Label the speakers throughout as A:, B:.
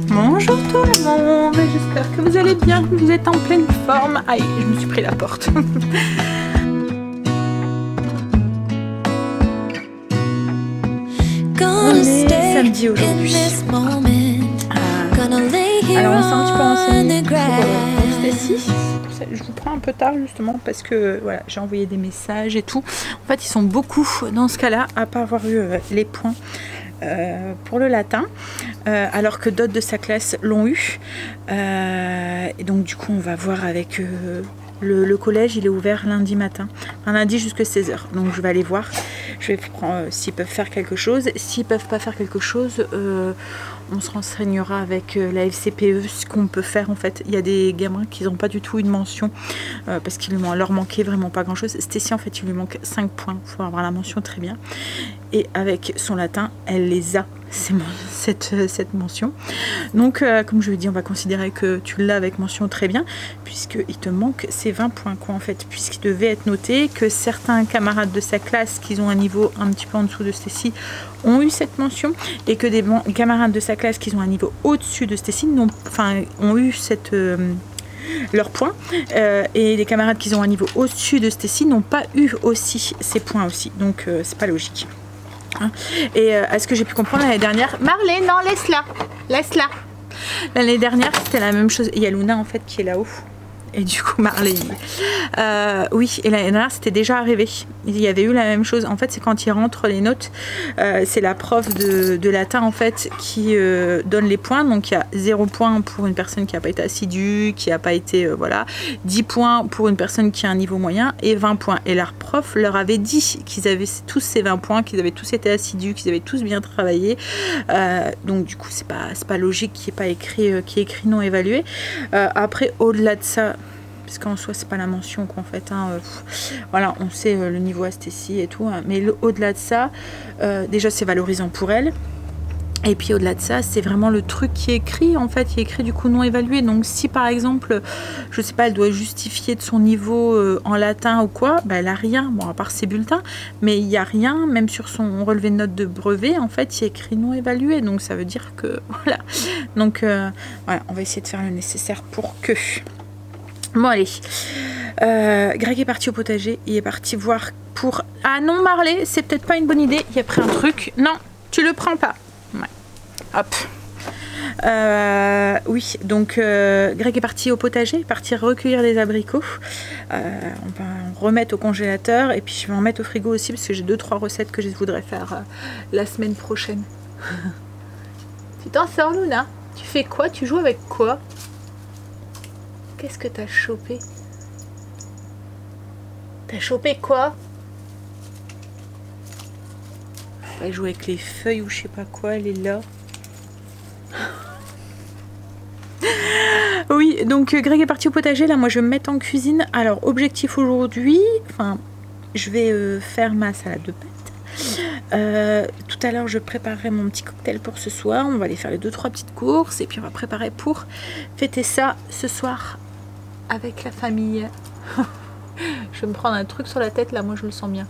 A: Bonjour tout le monde, j'espère que vous allez bien, que vous êtes en pleine forme. Aïe, je me suis pris la porte. On est samedi aujourd'hui. Alors on s'est un petit peu renseigné pour Stacy. Je vous prends un peu tard justement parce que voilà, j'ai envoyé des messages et tout. En fait ils sont beaucoup dans ce cas-là à pas avoir eu les points pour le latin, alors que d'autres de sa classe l'ont eu. Et donc du coup on va voir avec le collège. Il est ouvert lundi matin, un lundi jusqu'à 16 h. Donc je vais aller voir, je vais prendre s'ils peuvent faire quelque chose. S'ils peuvent pas faire quelque chose, on se renseignera avec la FCPE ce qu'on peut faire. En fait il y a des gamins qui n'ont pas du tout une mention parce qu'il leur manquait vraiment pas grand chose. Stacy en fait il lui manque 5 points, il faut avoir la mention très bien, et avec son latin elle les a, cette mention. Donc comme je l'ai dit, on va considérer que tu l'as avec mention très bien, puisqu'il te manque ces 20 points quoi en fait, puisqu'il devait être noté que certains camarades de sa classe qui ont un niveau un petit peu en dessous de Stacy ont eu cette mention, et que des camarades de sa classe qui ont un niveau au-dessus de Stacy ont eu cette leurs points, et les camarades qui ont un niveau au-dessus de Stacy n'ont pas eu aussi ces points aussi, donc c'est pas logique. Hein. Et à ce que j'ai pu comprendre l'année dernière, Marley, non, laisse-la, laisse-la. L'année dernière c'était la même chose. Il y a Luna en fait qui est là-haut. Et du coup Marley, oui, et l'année dernière c'était déjà arrivé, il y avait eu la même chose. En fait c'est quand il rentre les notes, c'est la prof de latin en fait qui donne les points. Donc il y a 0 points pour une personne qui n'a pas été assidue, qui n'a pas été, voilà, 10 points pour une personne qui a un niveau moyen, et 20 points. Et leur prof leur avait dit qu'ils avaient tous ces 20 points, qu'ils avaient tous été assidus, qu'ils avaient tous bien travaillé. Donc du coup c'est pas logique qu'il n'y ait pas écrit, qui est écrit non évalué. Après au-delà de ça, parce qu'en soi c'est pas la mention qu'en fait, hein, voilà, on sait le niveau Stacy et tout, hein, mais au-delà de ça, déjà c'est valorisant pour elle, et puis au-delà de ça c'est vraiment le truc qui est écrit en fait, qui est écrit du coup non évalué. Donc si par exemple je sais pas, elle doit justifier de son niveau en latin ou quoi, bah, elle a rien, bon à part ses bulletins, mais il y a rien, même sur son relevé de notes de brevet en fait il est écrit non évalué, donc ça veut dire que voilà, donc voilà, on va essayer de faire le nécessaire pour que... Bon allez, Greg est parti au potager, il est parti voir pour... Ah non Marley, c'est peut-être pas une bonne idée, il a pris un truc. Non, tu le prends pas. Ouais. Hop. Oui, donc Greg est parti au potager, il est parti recueillir des abricots. On va en remettre au congélateur, et puis je vais en mettre au frigo aussi, parce que j'ai 2-3 recettes que je voudrais faire la semaine prochaine. Tu t'en sors Luna? Tu fais quoi? Tu joues avec quoi? Qu'est-ce que t'as chopé? T'as chopé quoi? Elle joue avec les feuilles ou je sais pas quoi, elle est là. Oui, donc Greg est parti au potager, là moi je vais me mettre en cuisine. Alors objectif aujourd'hui, enfin je vais faire ma salade de pâtes. Tout à l'heure je préparerai mon petit cocktail pour ce soir. On va aller faire les 2-3 petites courses, et puis on va préparer pour fêter ça ce soir avec la famille. Je vais me prendre un truc sur la tête là, moi je le sens bien.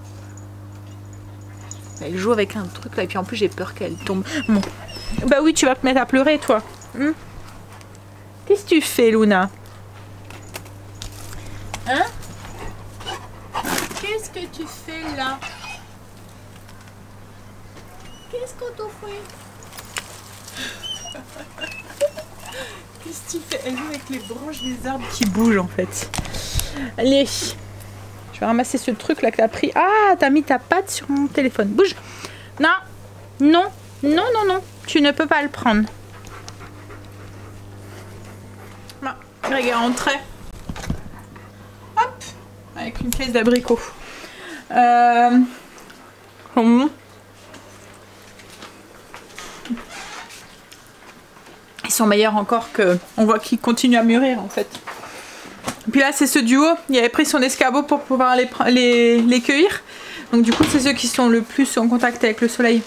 A: Elle joue avec un truc là, et puis en plus j'ai peur qu'elle tombe. Bon. Bah oui, tu vas te mettre à pleurer toi. Qu'est-ce que tu fais Luna? Hein? Qu'est-ce que tu fais là? Qu'est-ce qu'on t'a fait? Qu'est-ce que tu fais? Elle joue avec les branches des arbres qui bougent en fait. Allez, je vais ramasser ce truc là que t'as pris. Ah, t'as mis ta patte sur mon téléphone. Bouge. Non, non, non, non, non. Tu ne peux pas le prendre. Non, regarde, rentrez. Hop, avec une caisse d'abricots. Ils sont meilleurs encore que... On voit qu'ils continuent à mûrir en fait. Et puis là c'est ce duo, il avait pris son escabeau pour pouvoir les cueillir. Donc du coup c'est ceux qui sont le plus en contact avec le soleil.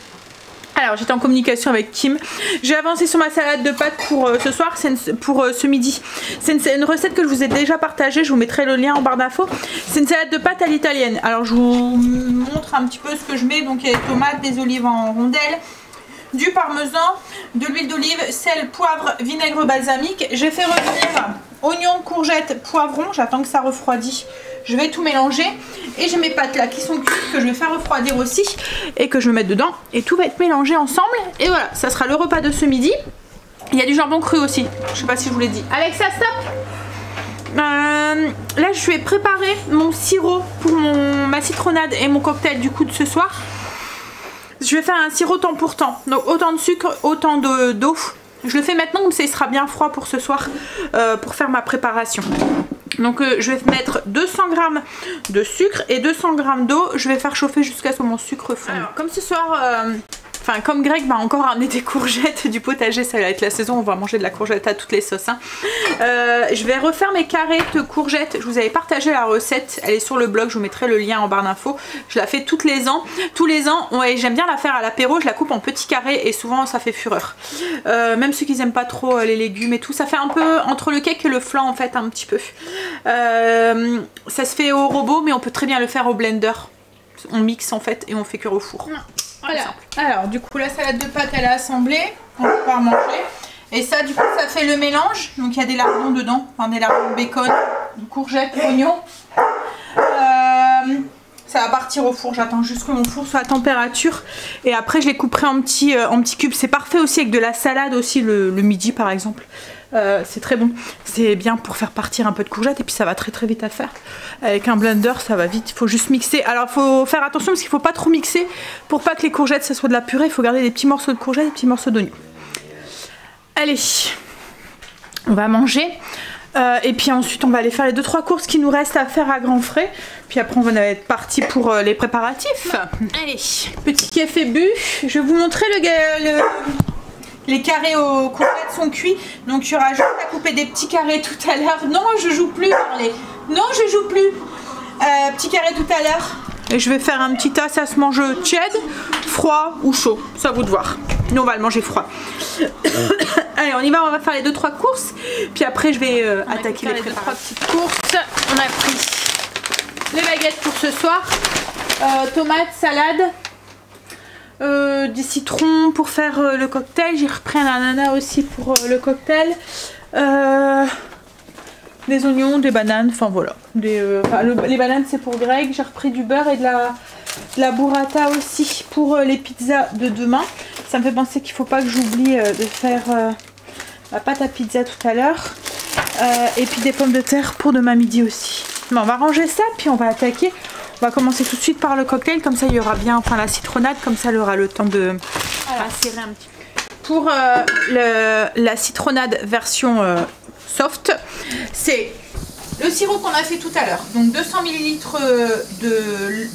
A: Alors j'étais en communication avec Kim. J'ai avancé sur ma salade de pâtes pour ce soir, pour ce midi. C'est une recette que je vous ai déjà partagée, je vous mettrai le lien en barre d'infos. C'est une salade de pâtes à l'italienne. Alors je vous montre un petit peu ce que je mets. Donc il y a des tomates, des olives en rondelles, du parmesan, de l'huile d'olive, sel, poivre, vinaigre balsamique. J'ai fait revenir oignons, courgettes, poivrons. J'attends que ça refroidisse. Je vais tout mélanger. Et j'ai mes pâtes là qui sont cuites que je vais faire refroidir aussi et que je vais mettre dedans. Et tout va être mélangé ensemble. Et voilà, ça sera le repas de ce midi. Il y a du jambon cru aussi. Je sais pas si je vous l'ai dit. Alexa, stop! Là, je vais préparer mon sirop pour ma citronnade et mon cocktail du coup de ce soir. Je vais faire un sirop temps pour temps. Donc autant de sucre, autant d'eau. Je le fais maintenant comme ça il sera bien froid pour ce soir pour faire ma préparation. Donc je vais mettre 200 g de sucre et 200 g d'eau. Je vais faire chauffer jusqu'à ce que mon sucre fonde. Alors comme ce soir... Enfin, comme Greg m'a encore ramené des courgettes du potager, ça va être la saison, on va manger de la courgette à toutes les sauces. Hein. Je vais refaire mes carrés de courgettes. Je vous avais partagé la recette, elle est sur le blog, je vous mettrai le lien en barre d'infos. Je la fais tous les ans. Tous les ans, ouais, j'aime bien la faire à l'apéro, je la coupe en petits carrés et souvent ça fait fureur. Même ceux qui n'aiment pas trop les légumes et tout, ça fait un peu entre le cake et le flan en fait, un petit peu. Ça se fait au robot, mais on peut très bien le faire au blender. On mixe en fait et on fait cuire au four. Voilà. Alors du coup la salade de pâtes elle est assemblée, on va pouvoir manger. Et ça du coup ça fait le mélange. Donc il y a des lardons dedans, enfin des lardons de bacon, courgettes, oignons. Ça va partir au four, j'attends juste que mon four soit à température. Et après je les couperai en petits cubes. C'est parfait aussi avec de la salade aussi le midi par exemple. C'est très bon, c'est bien pour faire partir un peu de courgettes et puis ça va très vite à faire. Avec un blender ça va vite, il faut juste mixer. Alors il faut faire attention parce qu'il faut pas trop mixer pour pas que les courgettes ça soit de la purée. Il faut garder des petits morceaux de courgettes et des petits morceaux d'oignons. Allez, on va manger et puis ensuite on va aller faire les 2-3 courses qui nous restent à faire à grands frais. Puis après on va être parti pour les préparatifs. Allez, petit café bu. Je vais vous montrer les carrés aux courgettes sont cuits, donc il y aura juste à couper des petits carrés tout à l'heure. Non, je joue plus, Harley. Non, je joue plus. Petits carrés tout à l'heure. Et je vais faire un petit tas, ça se mange tiède, froid ou chaud. C'est à vous de voir. Nous, on va le manger froid. Allez, on y va, on va faire les 2-3 courses. Puis après, je vais attaquer les 2-3 petites courses. On a pris les baguettes pour ce soir. Tomates, salade. Des citrons pour faire le cocktail. J'ai repris un ananas aussi pour le cocktail. Des oignons, des bananes, enfin voilà. Les bananes c'est pour Greg. J'ai repris du beurre et de la burrata aussi pour les pizzas de demain. Ça me fait penser qu'il ne faut pas que j'oublie de faire la pâte à pizza tout à l'heure. Et puis des pommes de terre pour demain midi aussi. Bon, on va ranger ça puis on va attaquer. On va commencer tout de suite par le cocktail, comme ça il y aura bien, enfin la citronnade, comme ça elle aura le temps de macérer un petit peu. Pour la citronnade version soft, c'est le sirop qu'on a fait tout à l'heure. Donc 200 ml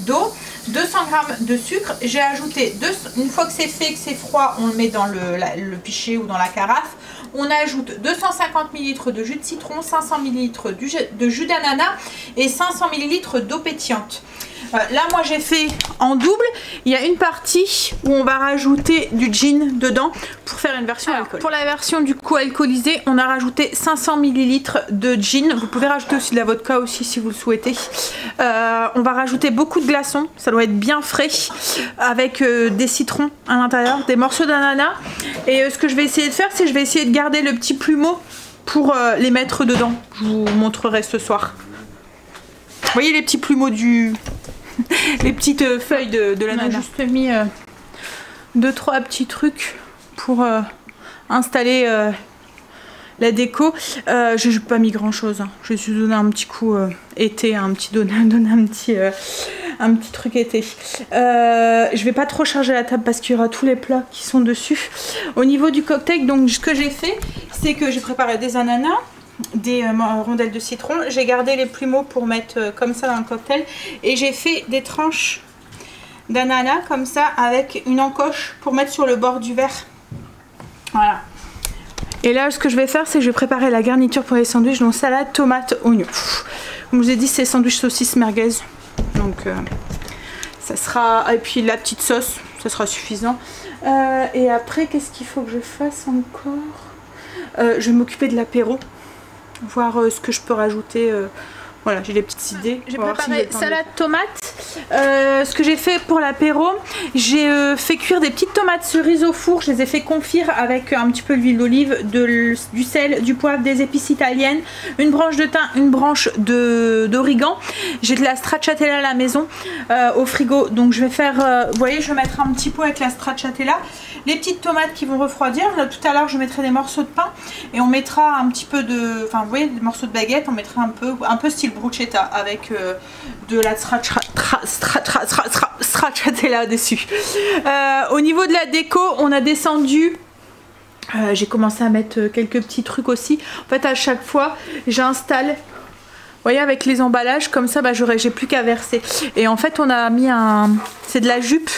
A: d'eau, 200 g de sucre. J'ai ajouté, une fois que c'est fait, que c'est froid, on le met dans le pichet ou dans la carafe. On ajoute 250 ml de jus de citron, 500 ml de jus d'ananas et 500 ml d'eau pétillante. Là moi j'ai fait en double. Il y a une partie où on va rajouter du gin dedans pour faire une version alcool. Pour la version du coup alcoolisée, on a rajouté 500 ml de gin. Vous pouvez rajouter aussi de la vodka aussi si vous le souhaitez. On va rajouter beaucoup de glaçons, ça doit être bien frais, avec des citrons à l'intérieur, des morceaux d'ananas. Et ce que je vais essayer de faire, c'est que je vais essayer de garder le petit plumeau pour les mettre dedans. Je vous montrerai ce soir. Vous voyez les petits plumeaux les petites feuilles de l'ananas. On a juste mis 2-3 petits trucs pour installer la déco. Je n'ai pas mis grand chose, hein. Je suis donné un petit coup été, donner un petit truc été. Je vais pas trop charger la table parce qu'il y aura tous les plats qui sont dessus. Au niveau du cocktail, donc ce que j'ai fait, c'est que j'ai préparé des ananas, des rondelles de citron. J'ai gardé les plumeaux pour mettre comme ça dans le cocktail. Et j'ai fait des tranches d'ananas comme ça avec une encoche pour mettre sur le bord du verre. Voilà. Et là ce que je vais faire c'est que je vais préparer la garniture pour les sandwichs. Donc salade, tomate, oignon. Comme je vous ai dit c'est sandwich saucisse merguez. Donc ça sera... Et puis la petite sauce, ça sera suffisant. Et après qu'est-ce qu'il faut que je fasse encore? Je vais m'occuper de l'apéro. Voir ce que je peux rajouter Voilà, j'ai des petites idées. J'ai préparé salade tomate. Ce que j'ai fait pour l'apéro, j'ai fait cuire des petites tomates cerises au four. Je les ai fait confire avec un petit peu d'huile d'olive, du sel, du poivre, des épices italiennes, une branche de thym, une branche d'origan. J'ai de la stracciatella à la maison au frigo. Donc je vais faire, vous voyez, je vais mettre un petit pot avec la stracciatella. Les petites tomates qui vont refroidir. Là, tout à l'heure, je mettrai des morceaux de pain et on mettra un petit peu de, enfin, vous voyez, des morceaux de baguette. On mettra un peu style bruschetta avec de la stracciatella dessus. Au niveau de la déco, on a descendu. J'ai commencé à mettre quelques petits trucs aussi. En fait, à chaque fois, j'installe. Vous voyez, avec les emballages comme ça, bah, j'ai plus qu'à verser. Et en fait, on a mis c'est de la jupe.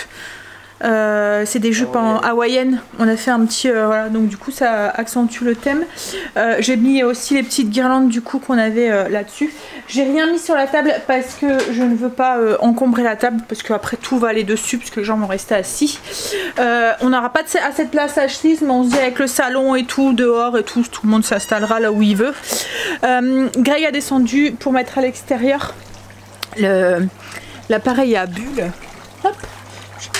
A: C'est des jupes en hawaïenne. On a fait un petit voilà, donc du coup ça accentue le thème. J'ai mis aussi les petites guirlandes du coup qu'on avait là-dessus. J'ai rien mis sur la table parce que je ne veux pas encombrer la table, parce qu'après tout va aller dessus, parce que les gens vont rester assis. On n'aura pas assez de place assise, mais on se dit avec le salon et tout dehors et tout le monde s'installera là où il veut. Greg a descendu pour mettre à l'extérieur l'appareil à bulles. Hop.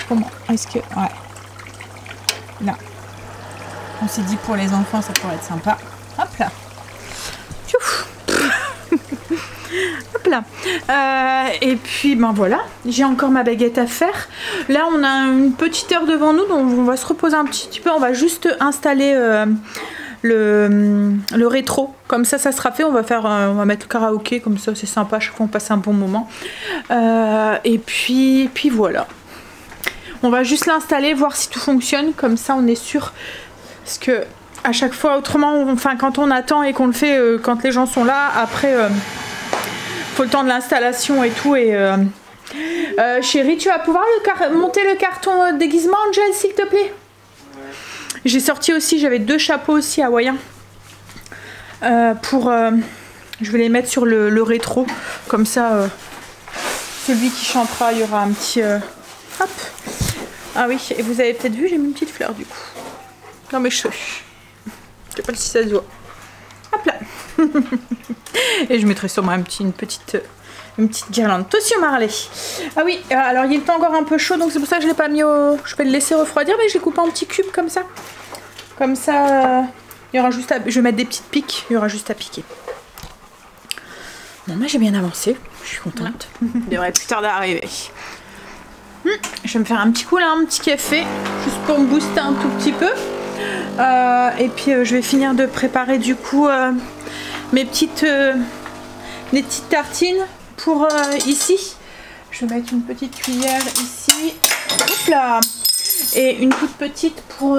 A: Comment est-ce que... Ouais. Là. On s'est dit pour les enfants ça pourrait être sympa. Hop là. Hop là. Et puis ben voilà. J'ai encore ma baguette à faire. Là on a une petite heure devant nous, donc on va se reposer un petit peu. On va juste installer le rétro. Comme ça sera fait. On va mettre le karaoké. Comme ça c'est sympa. Chaque fois on passe un bon moment. Et puis voilà. On va juste l'installer, voir si tout fonctionne, comme ça on est sûr. Parce que à chaque fois, autrement, enfin quand on attend et qu'on le fait quand les gens sont là, après faut le temps de l'installation et tout. Et chérie, tu vas pouvoir monter le carton déguisement, Angel, s'il te plaît? J'ai sorti aussi, j'avais 2 chapeaux aussi hawaïens. Je vais les mettre sur le rétro, comme ça celui qui chantera, il y aura un petit... hop. Ah oui, et vous avez peut-être vu, j'ai mis une petite fleur du coup. Dans mes cheveux. Je sais pas si ça se voit. Hop là. Et je mettrai sûrement une petite guirlande. Toi aussi, Marley. Ah oui, alors il est encore un peu chaud, donc c'est pour ça que je l'ai pas mis au... Je vais le laisser refroidir, mais je l'ai coupé en petits cubes comme ça. Comme ça, il y aura juste à... Je vais mettre des petites piques, il y aura juste à piquer. Bon, moi j'ai bien avancé. Je suis contente. Il devrait plus tarder à arriver. Je vais me faire un petit coup là, un petit café, juste pour me booster un tout petit peu. Et puis je vais finir de préparer du coup mes petites tartines pour ici. Je vais mettre une petite cuillère ici. Hop là. Et une toute petite pour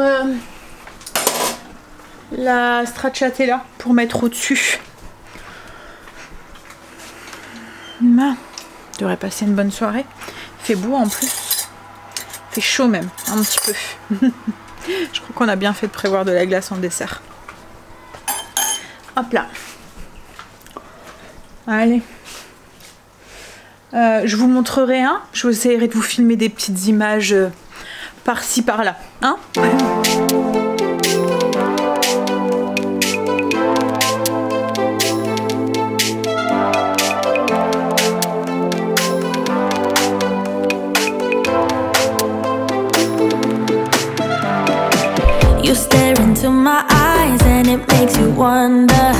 A: la stracciatella pour mettre au-dessus. Je devrais passer une bonne soirée. Il fait beau en plus. Il fait chaud même, un petit peu. Je crois qu'on a bien fait de prévoir de la glace en dessert. Hop là. Allez. Je vous montrerai un. Je vous essayerai de vous filmer des petites images par-ci par-là. Hein?
B: You stare into my eyes and it makes you wonder,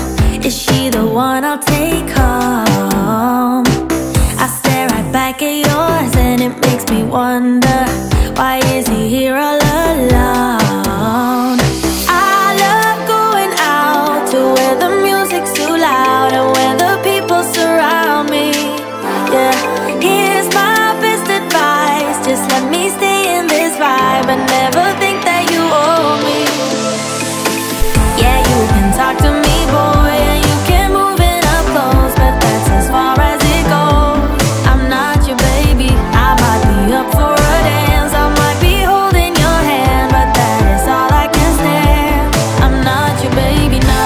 B: is she the one I'll take home? I stare right back at yours and it makes me wonder, why is he here all alone? I love going out to where the music's too loud and where the people surround me. Yeah, here's my best advice, just let me stay in this vibe and never think that you owe me. Yeah, you can talk to me, boy, and you can move it up close, but that's as far as it goes. I'm not your baby, I might be up for a dance, I might be holding your hand, but that is all I can stand. I'm not your baby, no,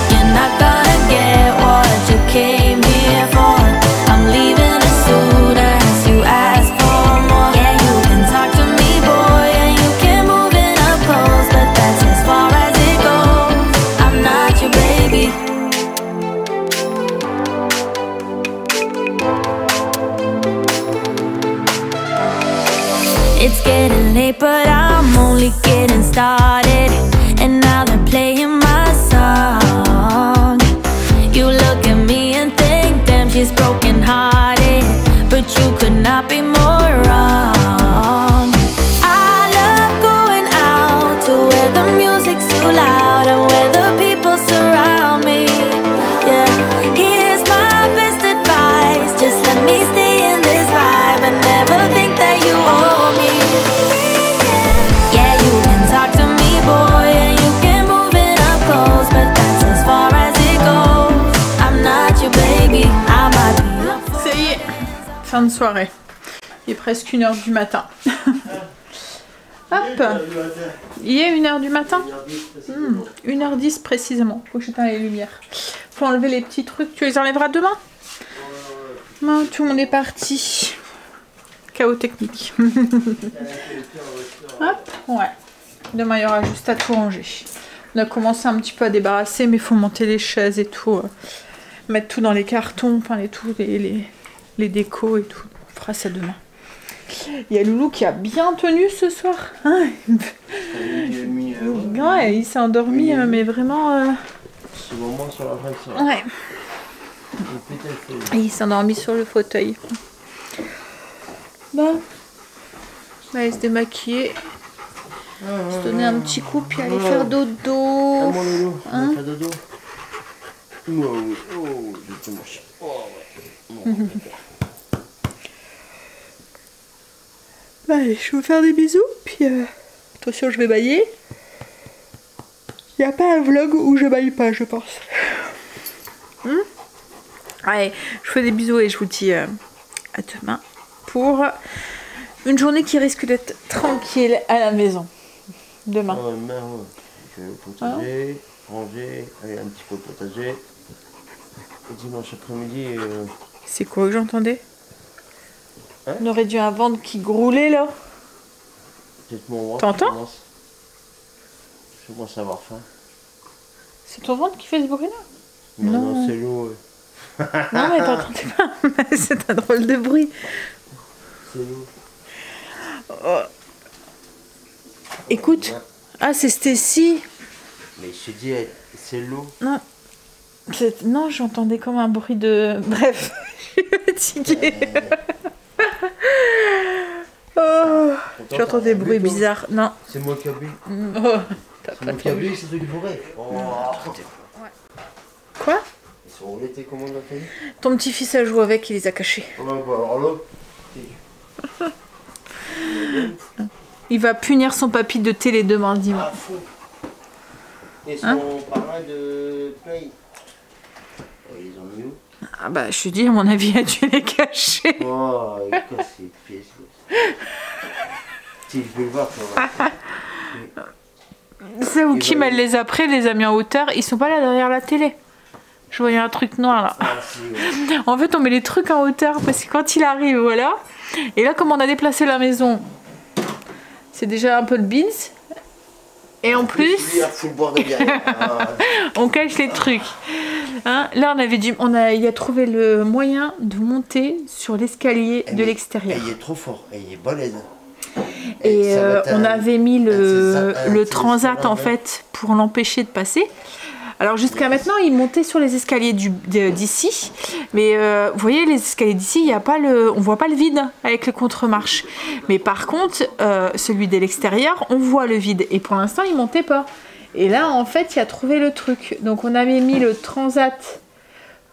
B: you're not gonna get what you came here for. I'm leaving as soon as you ask for more. Yeah, you can talk to me, boy, and you can move
A: fin de soirée. Il est presque 1h du matin. Hop. Il est 1h du matin. 1h10 précisément. Faut que j'éteins les lumières. Faut enlever les petits trucs. Tu les enlèveras demain? Non, tout le monde est parti. Chaos technique. Hop, ouais. Demain, il y aura juste à tout ranger. On a commencé un petit peu à débarrasser, mais il faut monter les chaises et tout. Mettre tout dans les cartons, enfin les décos et tout. On fera ça demain. Il y a Loulou qui a bien tenu ce soir. Hein, ouais, il s'est endormi, mais vraiment...
C: C'est vraiment sur la fin de soirée.
A: Ouais. Et il s'est endormi sur le fauteuil. Bon. On va aller se démaquiller. Se donner un petit coup, puis aller faire dodo.
C: Ah, mon Loulou,
A: Hein?
C: on va faire dodo. Oh, je te mange. Oh, ouais.
A: Allez, je vais vous faire des bisous, puis attention, je vais bailler. Il n'y a pas un vlog où je baille pas, je pense. Allez, je vous fais des bisous et je vous dis à demain pour une journée qui risque d'être tranquille à la maison. Demain.
C: Ouais. Je vais au potager, ranger, aller un petit peu au potager. Et dimanche après-midi...
A: C'est quoi que j'entendais?
C: Hein?
A: On aurait dû un ventre qui groulait là.
C: Peut-être mon ventre.
A: T'entends?
C: Je commence à avoir faim.
A: C'est ton ventre qui fait ce bruit là?
C: Non, c'est l'eau.
A: Non, mais t'entendais pas. C'est un drôle de bruit.
C: C'est l'eau.
A: Oh. Écoute. Ah, c'est Stécie.
C: Mais je te dis, c'est l'eau.
A: Non. Non, j'entendais comme un bruit de... Bref, je suis fatiguée. Oh, j'entends des bruits bizarres. Non.
C: C'est moi qui abuse.
A: Oh,
C: C'est moi qui abuse, c'est toi qui pourrais.
A: Quoi?
C: Ils sont roulés tes commandes à télé?
A: Ton petit-fils a joué avec, il les a cachés.
C: Oh, bah, alors là...
A: Il va punir son papy de télé demain dimanche.
C: Ah, fou. Et son parrain de Play. Ils ont mis où?
A: Ah bah, je te dis, à mon avis, il a dû les cacher.
C: Oh, il casse les pièces. Si, je vais le voir, ça va.
A: C'est où Kim, elle les a pris, les a mis en hauteur. Ils sont pas là derrière la télé. Je voyais un truc noir là.
C: Ah, si, ouais.
A: En fait, on met les trucs en hauteur parce que quand il arrive, voilà. Et là, comme on a déplacé la maison, c'est déjà un peu le beans. Et en plus, on cache les trucs. Hein, là, il a trouvé le moyen de monter sur l'escalier de l'extérieur.
C: Il est trop fort, il est balèze.
A: Et on avait mis le transat en fait pour l'empêcher de passer. Alors jusqu'à maintenant, il montait sur les escaliers d'ici, mais vous voyez les escaliers d'ici, il y a pas on voit pas le vide avec le contre-marche. Mais par contre, celui de l'extérieur, on voit le vide. Et pour l'instant, il montait pas. Et là, en fait, il a trouvé le truc. Donc on avait mis le transat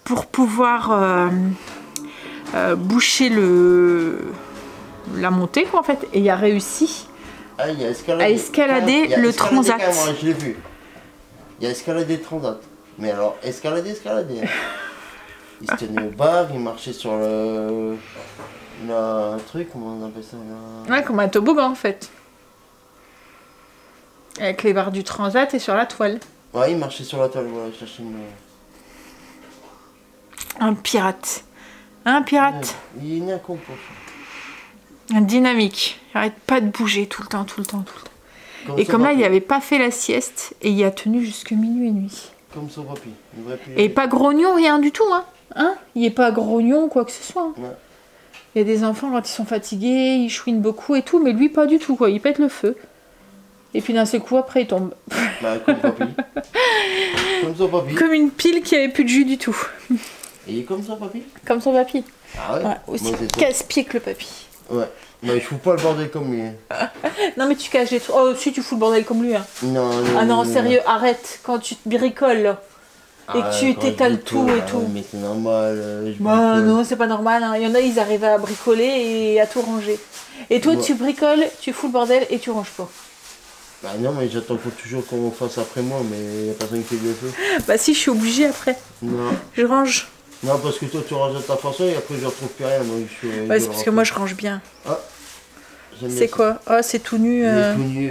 A: pour pouvoir boucher la montée, quoi, en fait. Et il a réussi à escalader le transat.
C: Moi, je l'ai vu. Il a escaladé le transat. Mais alors, escaladé. Il se tenait au bar, il marchait sur le truc, comment on appelle ça
A: Ouais, comme un toboggan en fait. Avec les barres du transat et sur la toile.
C: Ouais, il marchait sur la toile, voilà, je cherchais une...
A: Un pirate. Un pirate.
C: Ouais, il est né à con pour ça.
A: Un dynamique. Il arrête pas de bouger tout le temps. Et comme là, il n'avait pas fait la sieste, et il a tenu jusque minuit et nuit.
C: Comme son papy.
A: Et pas grognon, rien du tout, hein. Il n'est pas grognon, quoi que ce soit.
C: Ouais.
A: Il y a des enfants, quand ils sont fatigués, ils chouinent beaucoup et tout, mais lui, pas du tout, quoi. Il pète le feu. Et puis d'un seul coup, après, il tombe.
C: Bah, comme papy. Comme son papy.
A: Comme une pile qui avait plus de jus du tout.
C: Et il est comme son papy.
A: Comme son papy.
C: Ah ouais,
A: Ouais, aussi casse-pied que le papy.
C: Ouais. Mais je fous pas le bordel comme lui.
A: Non, mais tu caches les trucs. Oh, si tu fous le bordel comme lui. Hein.
C: Non,
A: Ah non, sérieux, arrête. Quand tu te bricoles là, et que tu t'étales tout et tout.
C: Mais c'est normal.
A: Bah non, c'est pas normal. Hein. Il y en a, ils arrivent à bricoler et à tout ranger. Et toi, tu bricoles, tu fous le bordel et tu ranges pas.
C: Bah non, mais j'attends toujours qu'on fasse après moi, mais y a personne qui le fait.
A: Bah si, je suis obligée après.
C: Non.
A: Je range.
C: Non, parce que toi tu ranges ta façon et après je retrouve plus rien. Donc
A: Ouais, c'est parce que moi je range bien.
C: Ah,
A: c'est quoi? Oh, c'est tout nu.
C: Tout nu.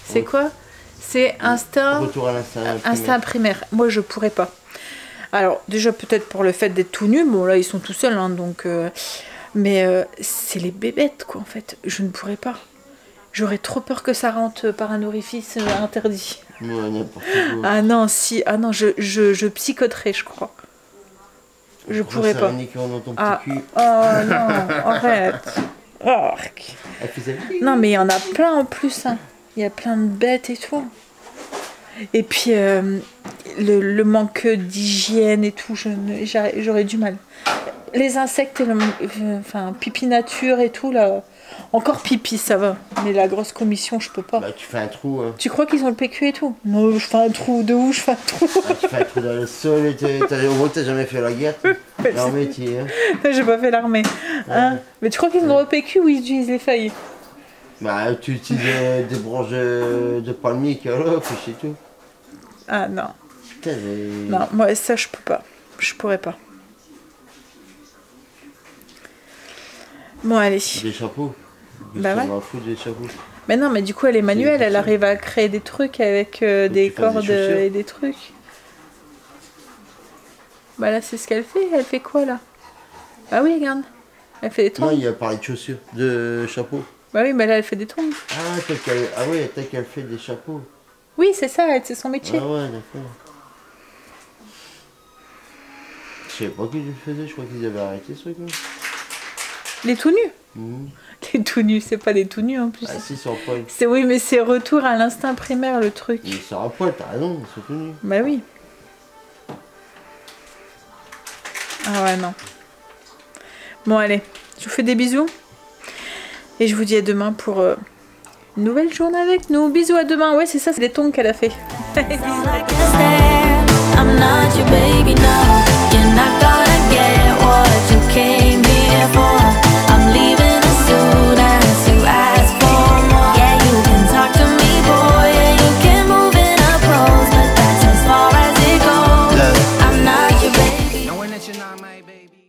A: C'est quoi? C'est Insta.
C: Retour à l'instinct primaire.
A: Instinct primaire. Moi je pourrais pas. Alors déjà peut-être pour le fait d'être tout nu. Bon là ils sont tout seuls hein, donc. Mais c'est les bébêtes quoi en fait. Je ne pourrais pas. J'aurais trop peur que ça rentre par un orifice interdit.
C: Ouais, n'importe quoi.
A: Ah non, si. Ah non, je psychoterais, je crois. Je pourrais pas.
C: Dans ton petit
A: Ah.
C: cul.
A: Oh non, arrête. Arc.
C: Elle faisait...
A: Non, mais il y en a plein en plus. Hein. Il y a plein de bêtes et tout. Et puis, le manque d'hygiène et tout, j'aurais du mal. Les insectes, et enfin, pipi nature et tout, là. Encore pipi, ça va. Mais la grosse commission, je peux pas.
C: Bah, tu fais un trou. Hein.
A: Tu crois qu'ils ont le PQ et tout? Non, je fais un trou. De où je fais un trou?
C: Ah, tu fais un trou dans le sol et au moins t'as jamais fait la guerre. L'armée, tu hein.
A: J'ai pas fait l'armée. Hein? Mais tu crois qu'ils ont le PQ ou ils utilisent les feuilles?
C: Bah, tu utilises des branches de palmier qui alors, puis c'est tout.
A: Ah non.
C: Putain, mais...
A: Non, moi ça je peux pas. Je pourrais pas. Bon, allez.
C: Des chapeaux.
A: Bah ouais.
C: On m'en fout des chapeaux.
A: Mais non, mais du coup elle est manuelle, elle arrive à créer des trucs avec des cordes
C: des
A: et des trucs. Bah là c'est ce qu'elle fait. Elle fait quoi là? Ah oui, regarde. Elle fait des
C: Non,
A: tongs.
C: il a parlé de chaussures, de chapeaux.
A: Bah oui, mais là elle fait des tongs.
C: Ah, peut-être qu'elle fait des chapeaux.
A: Oui, c'est ça, c'est son métier.
C: Ah ouais, d'accord. Je sais pas qui le faisait, je crois qu'ils avaient arrêté ce truc-là.
A: Les tout nus.
C: Mmh.
A: Les tout nus, c'est pas des tout nus en plus.
C: Ah si, c'est en poil.
A: Oui, mais c'est retour à l'instinct primaire le truc.
C: Ils sont en poil, t'as raison, ils sont tout nus.
A: Bah oui. Ah ouais, non. Bon, allez, je vous fais des bisous. Et je vous dis à demain pour une nouvelle journée avec nous. Bisous, à demain. Ouais, c'est ça, c'est les tongs qu'elle a fait.
B: I'm not your baby now. You're not gonna get what you came here for. I'm leaving as soon as you ask for more. Yeah, you can talk to me, boy. Yeah, you can move in a pose, but that's as far as it goes. I'm not your baby.
D: Knowing that you're not my baby.